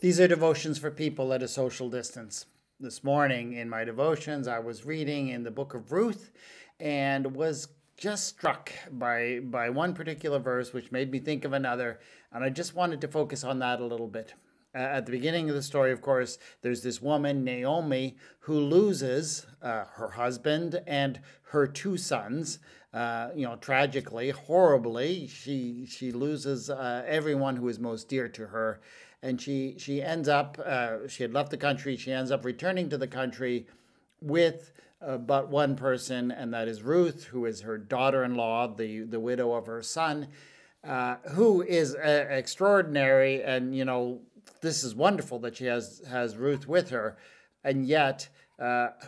These are devotions for people at a social distance. This morning in my devotions, I was reading in the book of Ruth and was just struck by one particular verse which made me think of another, and I just wanted to focus on that a little bit. At the beginning of the story, of course, there's this woman, Naomi, who loses her husband and her two sons. Tragically, horribly, she loses everyone who is most dear to her, and she ends up. She had left the country. She ends up returning to the country with but one person, and that is Ruth, who is her daughter-in-law, the widow of her son, who is extraordinary. And this is wonderful that she has Ruth with her, and yet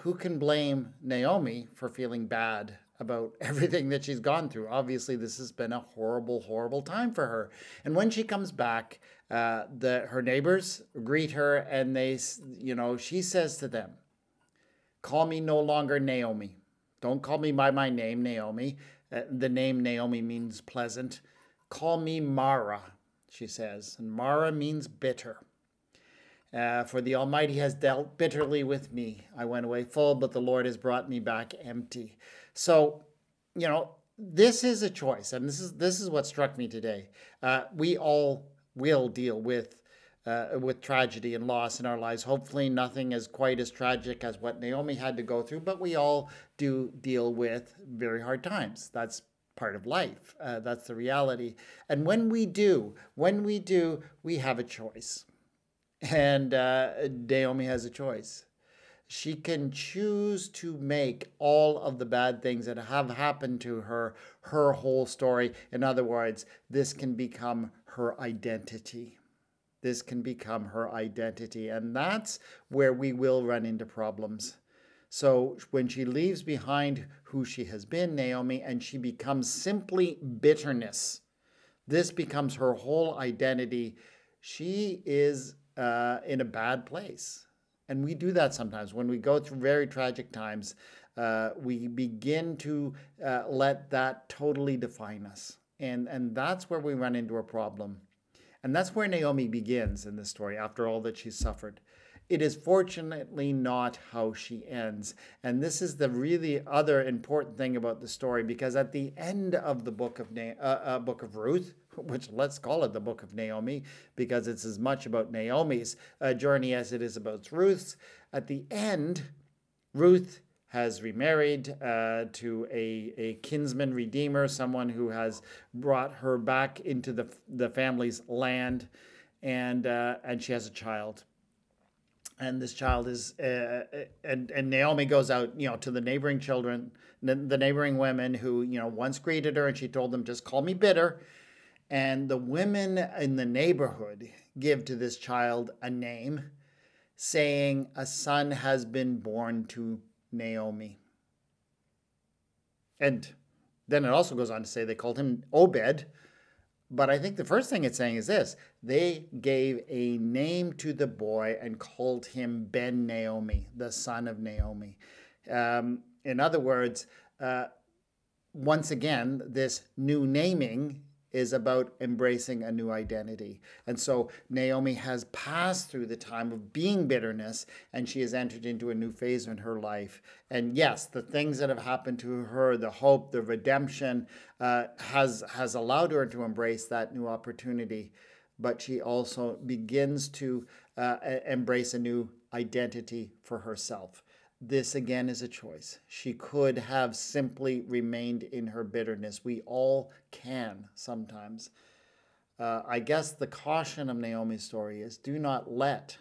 who can blame Naomi for feeling bad about everything that she's gone through? Obviously, this has been a horrible, horrible time for her. And when she comes back, her neighbors greet her, and she says to them, "Call me no longer Naomi. Don't call me by my name, Naomi." The name Naomi means pleasant. "Call me Mara," she says. And Mara means bitter. "For the Almighty has dealt bitterly with me. I went away full, but the Lord has brought me back empty." So, this is a choice. And this is what struck me today. We all will deal with tragedy and loss in our lives. Hopefully nothing is quite as tragic as what Naomi had to go through, but we all do deal with very hard times. That's part of life. That's the reality. And when we do, we have a choice. And Naomi has a choice. She can choose to make all of the bad things that have happened to her whole story. In other words, this can become her identity. This can become her identity. And that's where we will run into problems. So when she leaves behind who she has been, Naomi, and she becomes simply bitterness, this becomes her whole identity. She is in a bad place. And we do that sometimes. When we go through very tragic times, we begin to let that totally define us. And that's where we run into a problem. And that's where Naomi begins in this story, after all that she's suffered. It is fortunately not how she ends. And this is the really other important thing about the story, because at the end of the book of Ruth, which let's call it the book of Naomi, because it's as much about Naomi's journey as it is about Ruth's. At the end, Ruth has remarried to a kinsman redeemer, someone who has brought her back into the family's land, and she has a child. And this child is, and Naomi goes out, to the neighboring children, the neighboring women who, once greeted her, and she told them, "Just call me bitter." And the women in the neighborhood give to this child a name, saying, "A son has been born to Naomi." And then it also goes on to say they called him Obed. But I think the first thing it's saying is this: they gave a name to the boy and called him Ben Naomi, the son of Naomi. In other words, once again, this new naming is about embracing a new identity. And so Naomi has passed through the time of being bitterness, and she has entered into a new phase in her life. And yes, the things that have happened to her, the hope, the redemption, has allowed her to embrace that new opportunity. But she also begins to embrace a new identity for herself. This again is a choice. She could have simply remained in her bitterness. We all can sometimes. I guess the caution of Naomi's story is, do not let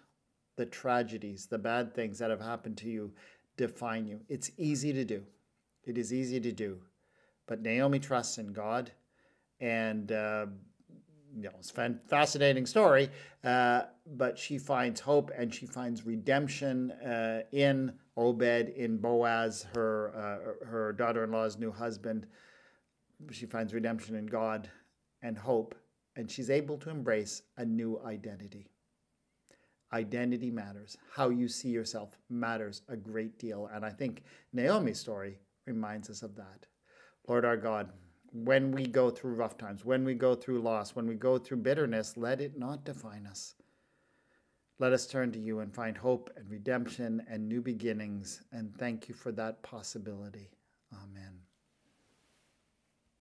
the tragedies, the bad things that have happened to you define you. It's easy to do. It is easy to do. But Naomi trusts in God, and it's a fascinating story, but she finds hope and she finds redemption in Obed, in Boaz, her daughter-in-law's new husband. She finds redemption in God and hope, and she's able to embrace a new identity. Identity matters. How you see yourself matters a great deal, and I think Naomi's story reminds us of that. Lord our God, when we go through rough times, when we go through loss, when we go through bitterness, let it not define us. Let us turn to you and find hope and redemption and new beginnings, and thank you for that possibility. Amen.